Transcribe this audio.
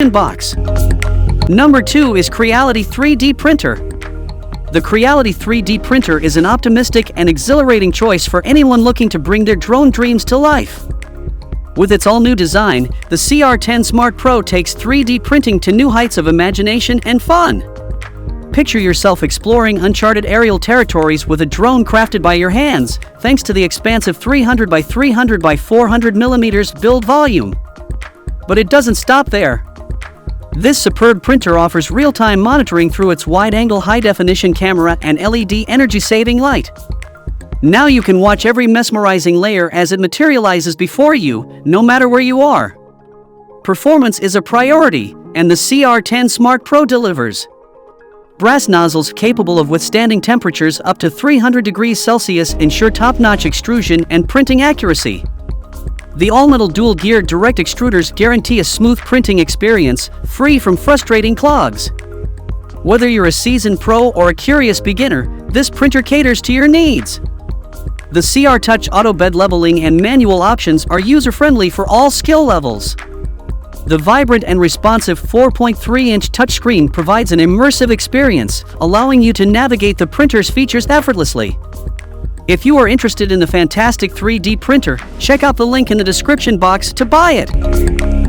description box. Number 2 is Creality 3D Printer. The Creality 3D Printer is an optimistic and exhilarating choice for anyone looking to bring their drone dreams to life. With its all-new design, the CR-10 Smart Pro takes 3D printing to new heights of imagination and fun. Picture yourself exploring uncharted aerial territories with a drone crafted by your hands, thanks to the expansive 300 by 300 by 400 mm build volume. But it doesn't stop there. This superb printer offers real-time monitoring through its wide-angle high-definition camera and LED energy-saving light. Now you can watch every mesmerizing layer as it materializes before you, no matter where you are. Performance is a priority, and the CR-10 Smart Pro delivers. Brass nozzles capable of withstanding temperatures up to 300 degrees Celsius ensure top-notch extrusion and printing accuracy. The all-metal dual-geared direct extruders guarantee a smooth printing experience, free from frustrating clogs. Whether you're a seasoned pro or a curious beginner, this printer caters to your needs. The CR Touch auto bed leveling and manual options are user-friendly for all skill levels. The vibrant and responsive 4.3-inch touchscreen provides an immersive experience, allowing you to navigate the printer's features effortlessly. If you are interested in the fantastic 3D printer, check out the link in the description box to buy it.